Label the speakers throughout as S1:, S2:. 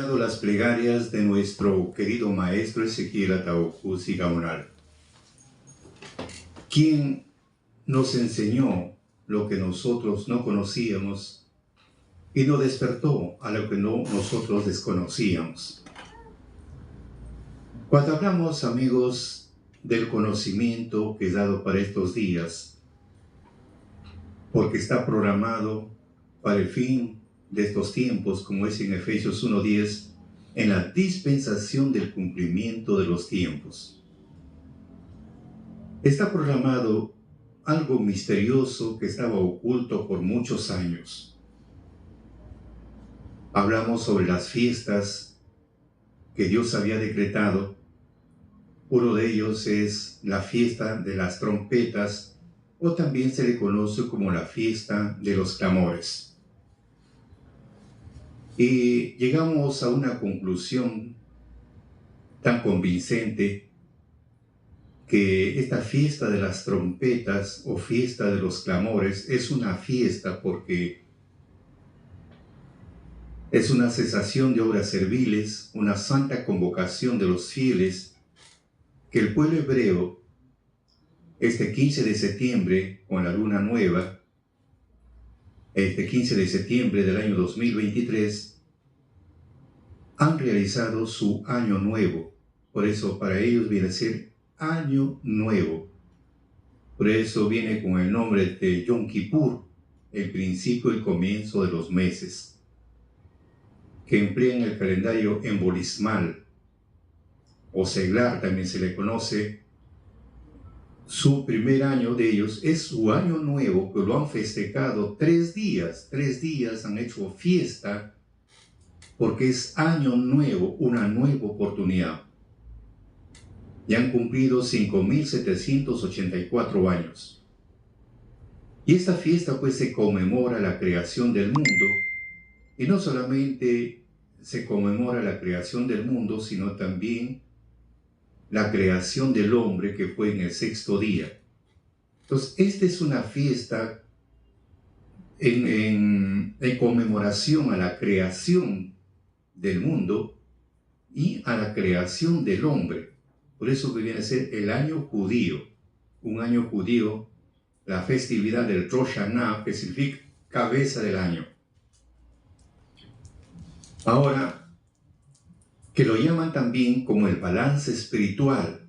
S1: escuchado las plegarias de nuestro querido maestro Ezequiel Ataocusi Gamonal, quien nos enseñó lo que nosotros no conocíamos y nos despertó a lo que nosotros desconocíamos. Cuando hablamos, amigos, del conocimiento que es dado para estos días, porque está programado para el fin de estos tiempos, como es en Efesios 1:10, en la dispensación del cumplimiento de los tiempos. Está programado algo misterioso que estaba oculto por muchos años. Hablamos sobre las fiestas que Dios había decretado. Uno de ellos es la fiesta de las trompetas, o también se le conoce como la fiesta de los clamores. Y llegamos a una conclusión tan convincente que esta fiesta de las trompetas o fiesta de los clamores es una fiesta porque es una cesación de obras serviles, una santa convocación de los fieles que el pueblo hebreo, este 15 de septiembre, con la luna nueva, este 15 de septiembre del año 2023, han realizado su año nuevo. Por eso para ellos viene a ser año nuevo. Por eso viene con el nombre de Yom Kippur, el principio y comienzo de los meses, que emplean el calendario embolismal, o seglar también se le conoce. Su primer año de ellos es su año nuevo, que lo han festejado 3 días. 3 días han hecho fiesta, porque es año nuevo, una nueva oportunidad. Y han cumplido 5.784 años. Y esta fiesta pues se conmemora la creación del mundo, y no solamente se conmemora la creación del mundo, sino también la creación del hombre, que fue en el 6º día. Entonces, esta es una fiesta en conmemoración a la creación del mundo y a la creación del hombre. Por eso que viene a ser el año judío. Un año judío, la festividad del Rosh Hashanah, que significa cabeza del año. Ahora, que lo llaman también como el balance espiritual,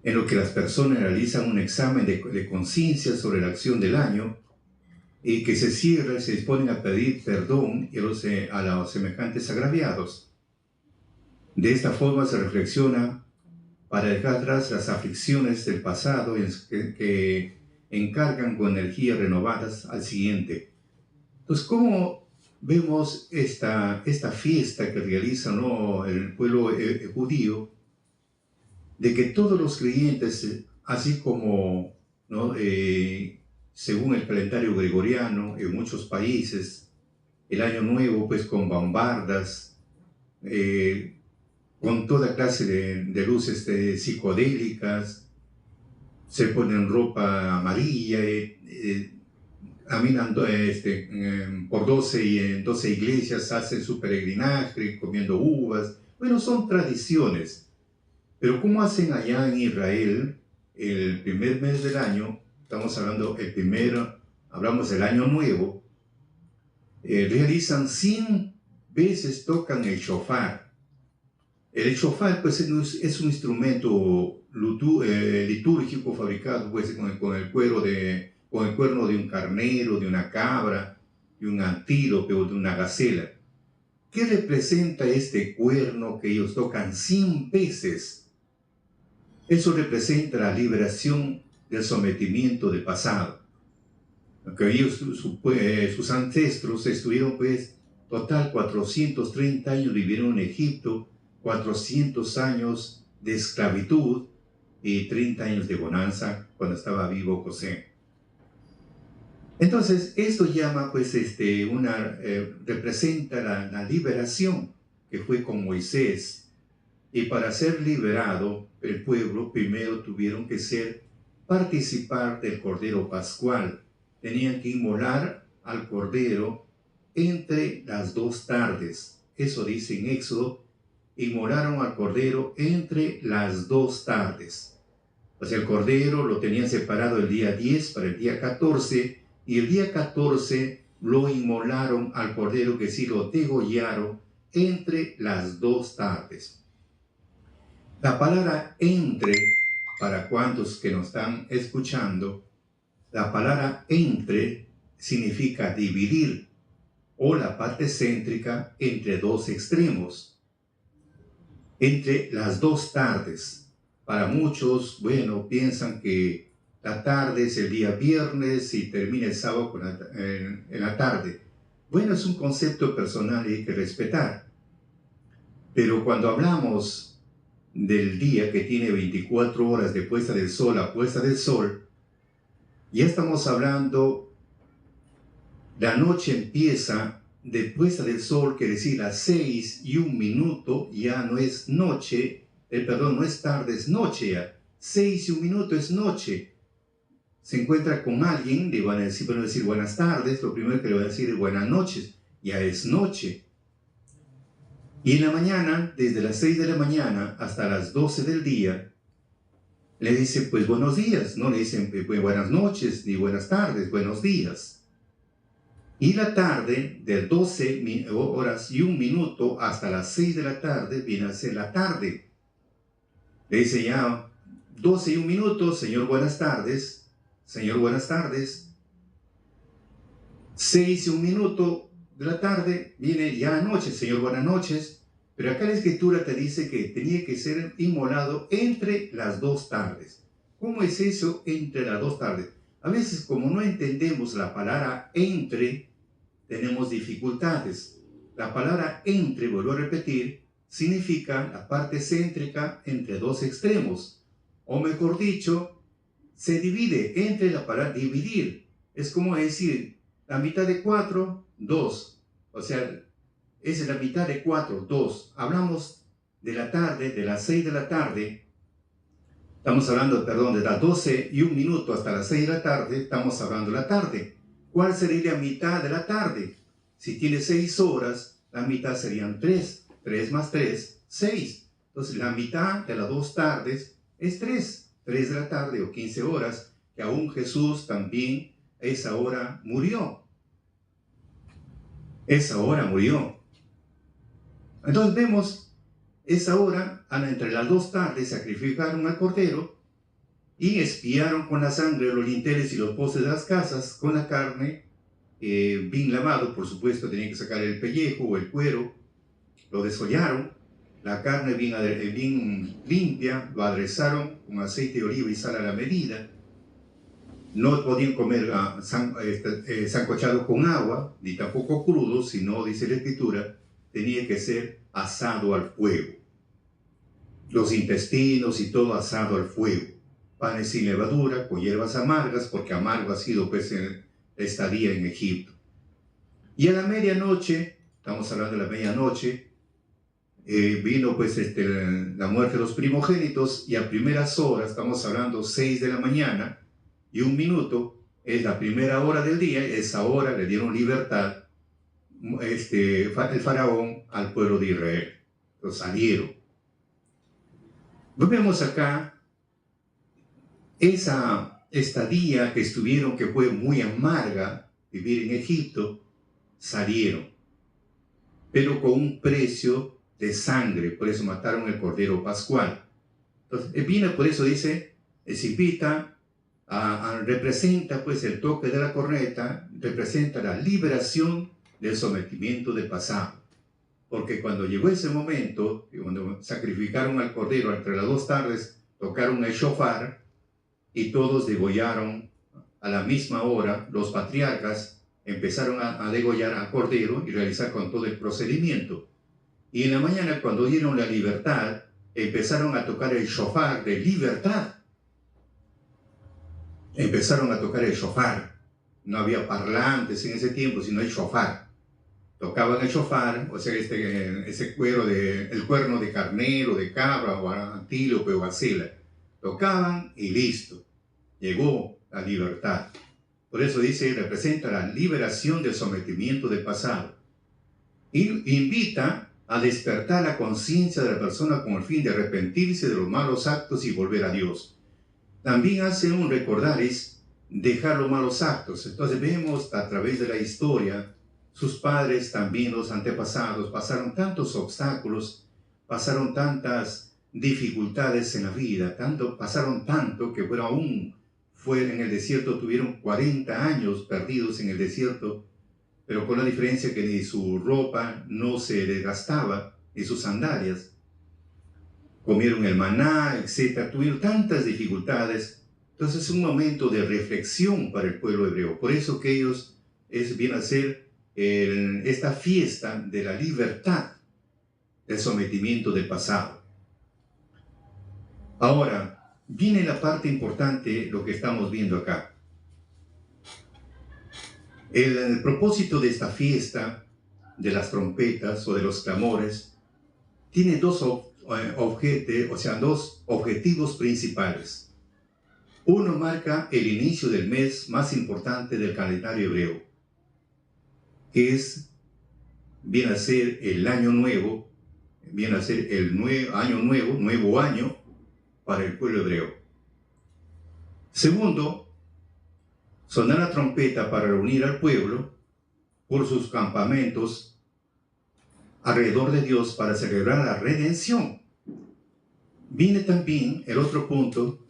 S1: en lo que las personas realizan un examen de conciencia sobre la acción del año, y que se cierra y se disponen a pedir perdón a los semejantes agraviados. De esta forma se reflexiona para dejar atrás las aflicciones del pasado que encargan con energías renovadas al siguiente. Entonces, ¿cómo vemos esta fiesta que realiza el pueblo judío? De que todos los creyentes, así como según el calendario gregoriano, en muchos países, el año nuevo pues con bombardas, con toda clase de luces psicodélicas, se ponen ropa amarilla, caminan por 12 iglesias, hacen su peregrinaje, comiendo uvas. Bueno, son tradiciones. Pero ¿cómo hacen allá en Israel el primer mes del año? Estamos hablando hablamos del año nuevo. Realizan 100 veces, tocan el shofar. El shofar pues es un instrumento litúrgico fabricado pues con el cuerno de un carnero, de una cabra, de un antílope o de una gacela. ¿Qué representa este cuerno que ellos tocan 100 veces? Eso representa la liberación del sometimiento del pasado. Porque ellos, sus ancestros estuvieron pues total 430 años, vivieron en Egipto, 400 años de esclavitud y 30 años de bonanza cuando estaba vivo José. Entonces, esto llama pues representa la liberación que fue con Moisés. Y para ser liberado, el pueblo primero tuvieron que participar del Cordero Pascual. Tenían que inmolar al Cordero entre las 2 tardes, eso dice en Éxodo, inmolaron al cordero entre las 2 tardes. O sea, el cordero lo tenían separado el día 10 para el día 14, y el día 14 lo inmolaron al cordero, que sí lo degollaron entre las 2 tardes. La palabra entre, para cuantos que nos están escuchando, la palabra entre significa dividir, o la parte céntrica entre 2 extremos, entre las 2 tardes. Para muchos, bueno, piensan que la tarde es el día viernes y termina el sábado en la tarde. Bueno, es un concepto personal y hay que respetar. Pero cuando hablamos del día que tiene 24 horas de puesta del sol a puesta del sol, ya estamos hablando, la noche empieza de puesta del sol, quiere decir las 6:01, ya no es noche, no es tarde, es noche ya. 6:01 es noche. Se encuentra con alguien, le van a decir buenas tardes, lo primero que le van a decir es buenas noches, ya es noche. Y en la mañana, desde las 6 de la mañana hasta las 12 del día, le dicen pues buenos días, no le dicen pues, buenas noches ni buenas tardes, buenos días. Y la tarde, de 12 horas y 1 minuto hasta las 6 de la tarde, viene a ser la tarde. Le dice ya 12 y 1 minuto, señor buenas tardes, señor buenas tardes. 6 y 1 minuto de la tarde, viene ya anoche, señor buenas noches. Pero acá la escritura te dice que tenía que ser inmolado entre las 2 tardes. ¿Cómo es eso entre las 2 tardes? A veces, como no entendemos la palabra entre, tenemos dificultades. La palabra entre, vuelvo a repetir, significa la parte céntrica entre 2 extremos. O mejor dicho, se divide entre la palabra dividir. Es como decir, la mitad de 4, 2. O sea, es la mitad de 4, 2. Hablamos de la tarde, de las 6 de la tarde. Estamos hablando, de las 12 y 1 minuto hasta las 6 de la tarde, estamos hablando de la tarde. ¿Cuál sería la mitad de la tarde? Si tiene 6 horas, la mitad serían 3. 3 más 3, 6. Entonces, la mitad de las 2 tardes es 3. 3 de la tarde o 15 horas, que aún Jesús también esa hora murió. Esa hora murió. Entonces vemos, esa hora, entre las 2 tardes, sacrificaron al cordero y espiaron con la sangre los linteles y los postes de las casas con la carne, bien lavado, por supuesto, tenían que sacar el pellejo o el cuero, lo desollaron, la carne bien limpia, lo aderezaron con aceite de oliva y sal a la medida. No podían comer sancochado con agua, ni tampoco crudo, sino, dice la escritura, tenía que ser asado al fuego. Los intestinos y todo asado al fuego. Panes sin levadura, con hierbas amargas, porque amargo ha sido pues la estadía en Egipto. Y a la medianoche, estamos hablando de la medianoche, vino pues la muerte de los primogénitos, y a primeras horas, estamos hablando 6 de la mañana y 1 minuto, es la primera hora del día. Esa hora le dieron libertad el faraón al pueblo de Israel. Los salieron. Vemos acá esa estadía que estuvieron, que fue muy amarga, vivir en Egipto, salieron, pero con un precio de sangre. Por eso mataron el cordero pascual. Entonces, viene, por eso dice, Escipita, representa pues el toque de la corneta, representa la liberación del sometimiento del pasado. Porque cuando llegó ese momento, cuando sacrificaron al cordero entre las 2 tardes, tocaron el shofar y todos degollaron a la misma hora. Los patriarcas empezaron a degollar al cordero y realizar con todo el procedimiento. Y en la mañana, cuando dieron la libertad, empezaron a tocar el shofar de libertad. Empezaron a tocar el shofar. No había parlantes en ese tiempo, sino el shofar. Tocaban el shofar, o sea, ese el cuerno de carnero, de cabra, o antílope o gacela. Tocaban y listo. Llegó la libertad. Por eso dice, representa la liberación del sometimiento del pasado. Y invita a despertar la conciencia de la persona con el fin de arrepentirse de los malos actos y volver a Dios. También hace un recordar es dejar los malos actos. Entonces vemos a través de la historia, sus padres también, los antepasados, pasaron tantos obstáculos, pasaron tantas dificultades en la vida, pasaron tanto que fue en el desierto, tuvieron 40 años perdidos en el desierto, pero con la diferencia que ni su ropa no se desgastaba, ni sus sandalias. Comieron el maná, etc. Tuvieron tantas dificultades. Entonces es un momento de reflexión para el pueblo hebreo. Por eso que ellos viene a ser esta fiesta de la libertad, del sometimiento del pasado. Ahora, viene la parte importante, lo que estamos viendo acá. El propósito de esta fiesta, de las trompetas o de los clamores, tiene dos objetivos principales. Uno marca el inicio del mes más importante del calendario hebreo, que viene a ser el año nuevo, viene a ser el nuevo año para el pueblo hebreo. Segundo, sonar la trompeta para reunir al pueblo por sus campamentos alrededor de Dios para celebrar la redención. Viene también el otro punto,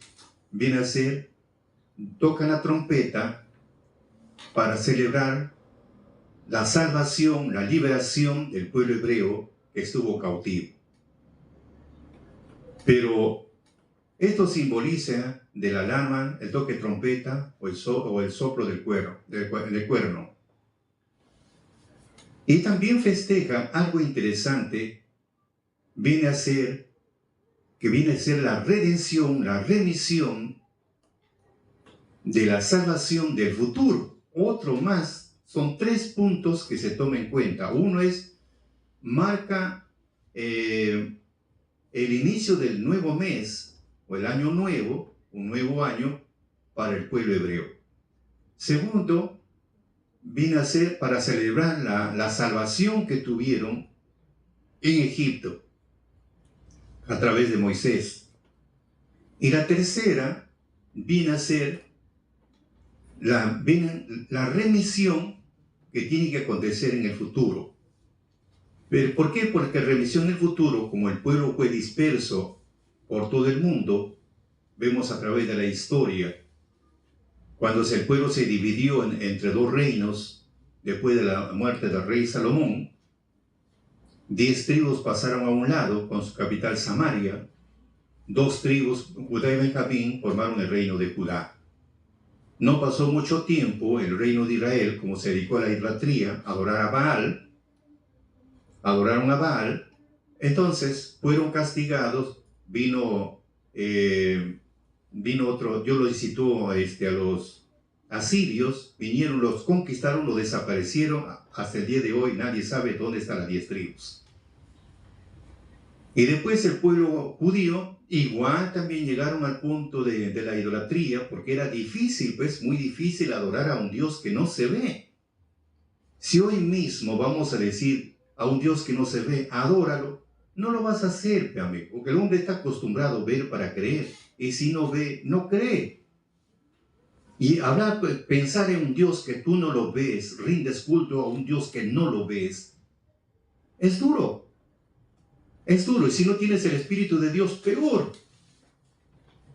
S1: viene a ser, tocan la trompeta para celebrar la salvación, la liberación del pueblo hebreo que estuvo cautivo. Pero esto simboliza de la alarma, el toque de trompeta o el soplo del cuerno. Y también festeja algo interesante, viene a ser la redención, la remisión de la salvación del futuro. Otro más, son 3 puntos que se toman en cuenta. Uno marca el inicio del nuevo mes o el año nuevo, un nuevo año para el pueblo hebreo. Segundo, viene a ser para celebrar la salvación que tuvieron en Egipto a través de Moisés. Y la tercera viene a ser la remisión que tiene que acontecer en el futuro. ¿Pero por qué? Porque remisión en el futuro, como el pueblo fue disperso por todo el mundo, vemos a través de la historia, cuando el pueblo se dividió entre 2 reinos, después de la muerte del rey Salomón, 10 tribus pasaron a un lado con su capital Samaria, 2 tribus, Judá y Benjamín, formaron el reino de Judá. No pasó mucho tiempo, el reino de Israel, como se dedicó a la idolatría, adoraron a Baal, entonces fueron castigados, vino otro, Dios los incitó a los asirios, vinieron, los conquistaron, los desaparecieron, hasta el día de hoy nadie sabe dónde están las 10 tribus. Y después el pueblo judío, igual también llegaron al punto de la idolatría, porque era difícil, muy difícil adorar a un Dios que no se ve. Si hoy mismo vamos a decir a un Dios que no se ve, adóralo, no lo vas a hacer, amigo, porque el hombre está acostumbrado a ver para creer, y si no ve, no cree. Y pensar en un Dios que tú no lo ves, rindes culto a un Dios que no lo ves, es duro. Es duro, y si no tienes el Espíritu de Dios, peor.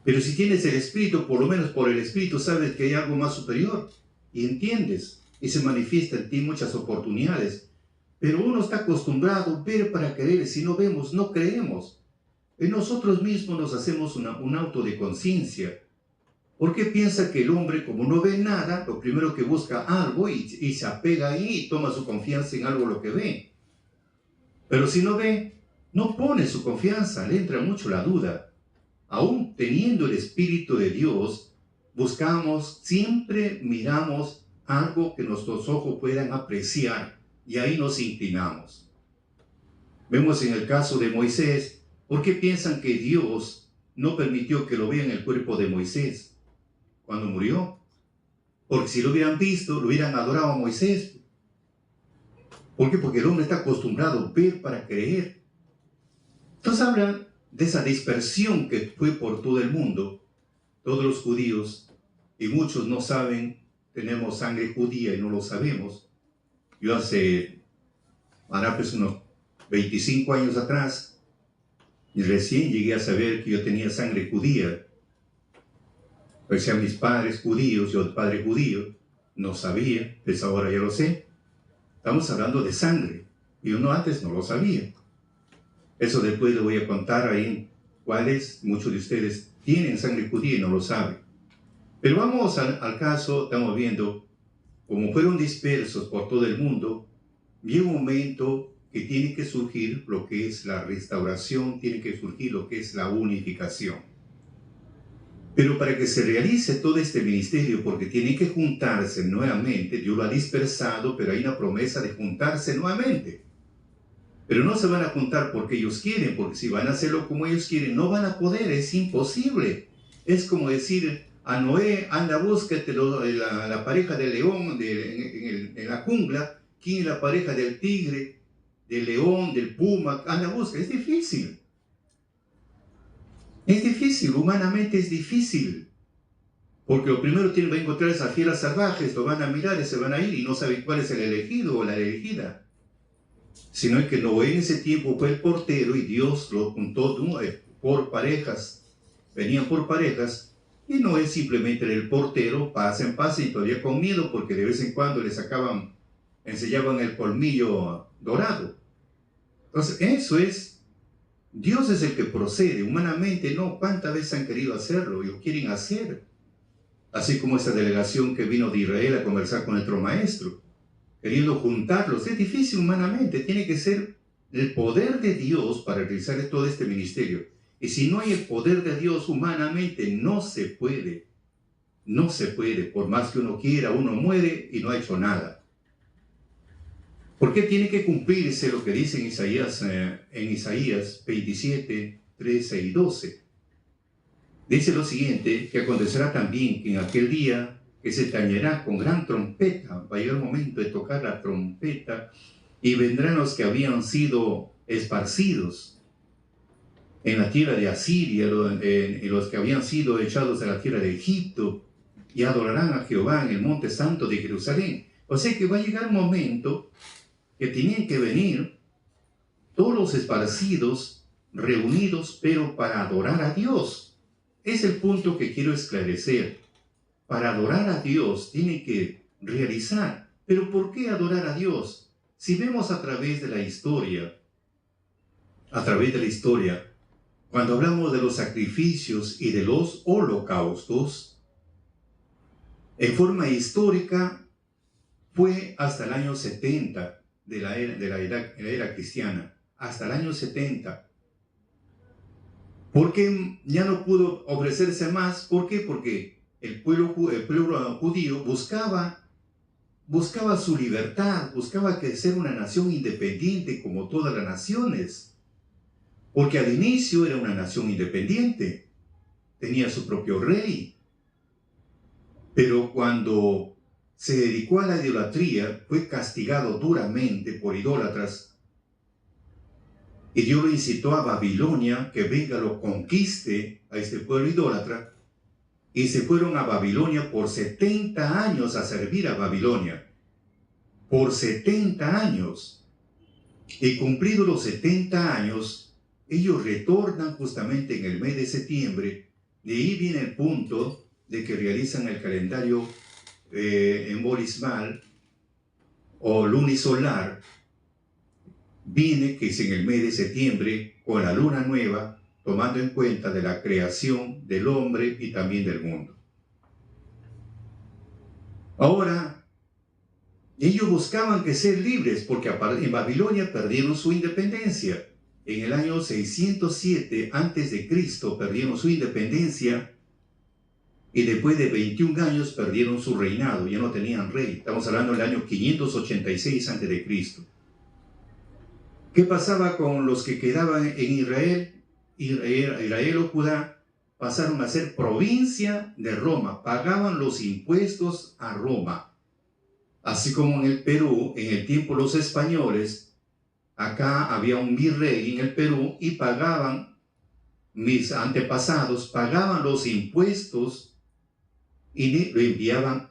S1: Pero si tienes el Espíritu, por lo menos por el Espíritu sabes que hay algo más superior, y entiendes, y se manifiesta en ti muchas oportunidades. Pero uno está acostumbrado a ver para creer, si no vemos, no creemos. Y nosotros mismos nos hacemos un auto de conciencia. ¿Por qué piensa que el hombre, como no ve nada, lo primero que busca algo y se apega ahí y toma su confianza en algo lo que ve? Pero si no ve, no pone su confianza, le entra mucho la duda. Aún teniendo el Espíritu de Dios, siempre miramos algo que nuestros ojos puedan apreciar y ahí nos inclinamos. Vemos en el caso de Moisés, ¿por qué piensan que Dios no permitió que lo vean el cuerpo de Moisés cuando murió? Porque si lo hubieran visto, lo hubieran adorado a Moisés. ¿Por qué? Porque el hombre está acostumbrado a ver para creer. Entonces hablan de esa dispersión que fue por todo el mundo, todos los judíos, y muchos no saben, tenemos sangre judía y no lo sabemos. Yo hará pues unos 25 años atrás, y recién llegué a saber que yo tenía sangre judía. Pues sean mis padres judíos, yo padre judío, no sabía, pues ahora ya lo sé. Estamos hablando de sangre, y uno antes no lo sabía. Eso después le voy a contar ahí cuáles, muchos de ustedes tienen sangre judía y no lo saben. Pero vamos al caso, estamos viendo, como fueron dispersos por todo el mundo, llega un momento que tiene que surgir lo que es la restauración, tiene que surgir lo que es la unificación. Pero para que se realice todo este ministerio, porque tiene que juntarse nuevamente, Dios lo ha dispersado, pero hay una promesa de juntarse nuevamente. Pero no se van a juntar porque ellos quieren, porque si van a hacerlo como ellos quieren, no van a poder, es imposible. Es como decir a Noé, anda, búscate la pareja del león en la jungla, quién es la pareja del tigre, del león, del puma, anda, busca, es difícil. Es difícil, humanamente es difícil. Porque lo primero va a encontrar esas fieras salvajes, lo van a mirar y se van a ir y no saben cuál es el elegido o la elegida. Sino que Noé en ese tiempo fue el portero y Dios lo juntó por parejas. Venían por parejas y Noé simplemente era el portero, pasen y todavía con miedo porque de vez en cuando enseñaban el colmillo dorado. Entonces eso es, Dios es el que procede, humanamente no. ¿Cuántas veces han querido hacerlo y lo quieren hacer? Así como esa delegación que vino de Israel a conversar con nuestro maestro, queriendo juntarlos. Es difícil humanamente, tiene que ser el poder de Dios para realizar todo este ministerio. Y si no hay el poder de Dios humanamente, no se puede. No se puede, por más que uno quiera, uno muere y no ha hecho nada. ¿Por qué tiene que cumplirse lo que dice en Isaías 27, 13 y 12? Dice lo siguiente, que acontecerá también que en aquel día que se tañerá con gran trompeta, va a llegar el momento de tocar la trompeta, y vendrán los que habían sido esparcidos en la tierra de Asiria, y los que habían sido echados de la tierra de Egipto, y adorarán a Jehová en el monte santo de Jerusalén. O sea que va a llegar un momento que tienen que venir todos los esparcidos, reunidos, pero para adorar a Dios. Es el punto que quiero esclarecer. Para adorar a Dios tiene que realizar. ¿Pero por qué adorar a Dios? Si vemos a través de la historia, cuando hablamos de los sacrificios y de los holocaustos, en forma histórica fue hasta el año 70 de la era cristiana, hasta el año 70. Porque ya no pudo ofrecerse más. ¿Por qué? Porque el pueblo judío buscaba su libertad, buscaba ser una nación independiente como todas las naciones. Porque al inicio era una nación independiente, tenía su propio rey. Pero cuando se dedicó a la idolatría, fue castigado duramente por idólatras. Y Dios lo incitó a Babilonia, que venga, lo conquiste a este pueblo idólatra. Y se fueron a Babilonia por 70 años a servir a Babilonia. Por 70 años. Y cumplidos los 70 años, ellos retornan justamente en el mes de septiembre. De ahí viene el punto de que realizan el calendario emborismal o lunisolar. Viene que es en el mes de septiembre con la luna nueva, tomando en cuenta de la creación del hombre y también del mundo. Ahora, ellos buscaban que ser libres porque en Babilonia perdieron su independencia. En el año 607 a.C. perdieron su independencia y después de 21 años perdieron su reinado, ya no tenían rey. Estamos hablando del año 586 a.C. ¿Qué pasaba con los que quedaban en Israel? Israel o Judá pasaron a ser provincia de Roma, pagaban los impuestos a Roma. Así como en el Perú, en el tiempo de los españoles, acá había un virrey en el Perú y pagaban, mis antepasados pagaban los impuestos y lo enviaban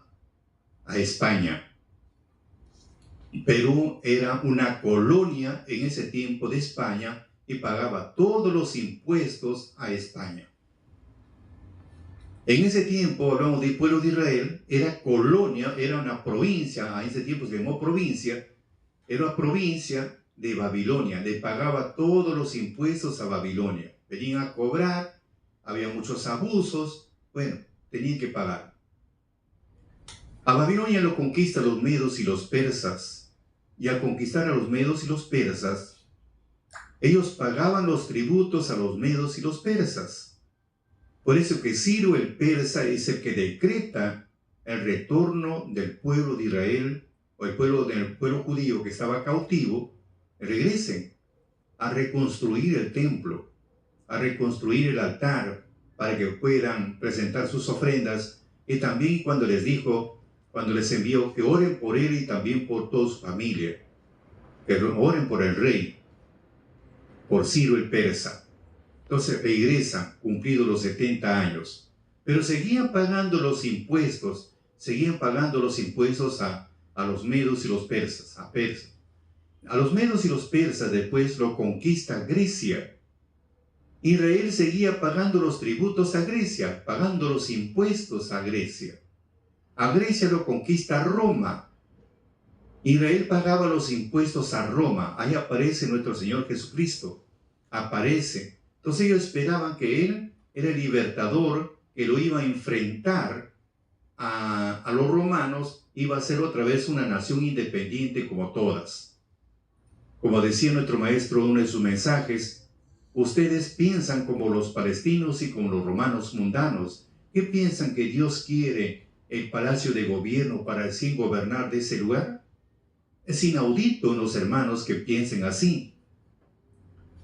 S1: a España. Perú era una colonia en ese tiempo de España y pagaba todos los impuestos a España. En ese tiempo, hablamos del pueblo de Israel, era colonia, era una provincia, a ese tiempo se llamó provincia, era una provincia de Babilonia, le pagaba todos los impuestos a Babilonia. Venían a cobrar, había muchos abusos, bueno, tenían que pagar. A Babilonia lo conquistan los medos y los persas, y al conquistar a los medos y los persas, ellos pagaban los tributos a los medos y los persas. Por eso que Ciro el persa es el que decreta el retorno del pueblo de Israel, o el pueblo judío que estaba cautivo, regresen a reconstruir el templo, a reconstruir el altar, para que puedan presentar sus ofrendas. Y también cuando les dijo, cuando les envió, que oren por él y también por toda su familia, que oren por el rey, por Ciro el persa. Entonces regresan, cumplidos los 70 años, pero seguían pagando los impuestos a los medos y los persas, a los medos y los persas. Después lo conquista Grecia. Israel seguía pagando los tributos a Grecia, pagando los impuestos a Grecia. A Grecia lo conquista Roma. Israel pagaba los impuestos a Roma. Ahí aparece nuestro Señor Jesucristo. Aparece. Entonces ellos esperaban que Él era el libertador, que lo iba a enfrentar a los romanos, iba a ser otra vez una nación independiente como todas. Como decía nuestro maestro en uno de sus mensajes, ustedes piensan como los palestinos y como los romanos mundanos. ¿Qué piensan que Dios quiere el palacio de gobierno para así gobernar de ese lugar? Es inaudito, los hermanos, que piensen así.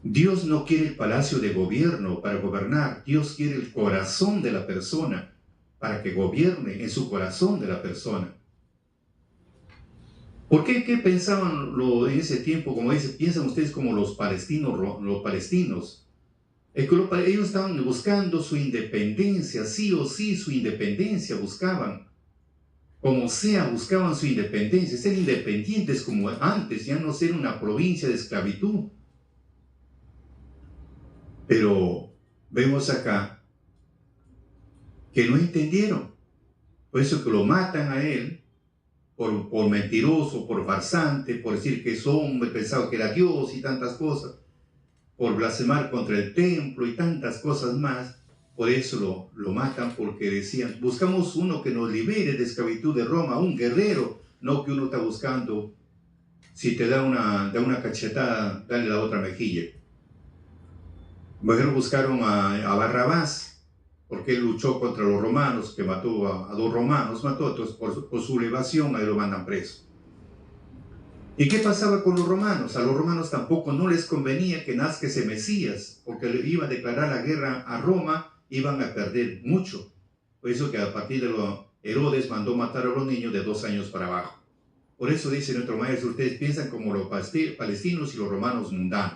S1: Dios no quiere el palacio de gobierno para gobernar. Dios quiere el corazón de la persona para que gobierne en su corazón de la persona. ¿Por qué? ¿Qué pensaban en ese tiempo? Como dice, piensan ustedes como los palestinos. Es que ellos estaban buscando su independencia, sí o sí su independencia buscaban. Como sea, buscaban su independencia, ser independientes como antes, ya no ser una provincia de esclavitud. Pero vemos acá que no entendieron. Por eso que lo matan a él, por mentiroso, por farsante, por decir que es hombre, pensaba que era Dios y tantas cosas, por blasfemar contra el templo y tantas cosas más. Por eso lo matan, porque decían, buscamos uno que nos libere de esclavitud de Roma, un guerrero, no que uno está buscando, si te da una cachetada, dale la otra mejilla. Mejor buscaron a Barrabás, porque él luchó contra los romanos, que mató a 2 romanos, entonces por su elevación ahí lo mandan preso. ¿Y qué pasaba con los romanos? A los romanos tampoco no les convenía que nazca ese Mesías, porque le iba a declarar la guerra a Roma, iban a perder mucho. Por eso que a partir de Herodes mandó matar a los niños de 2 años para abajo. Por eso dice nuestro maestro, ustedes piensan como los palestinos y los romanos mundanos.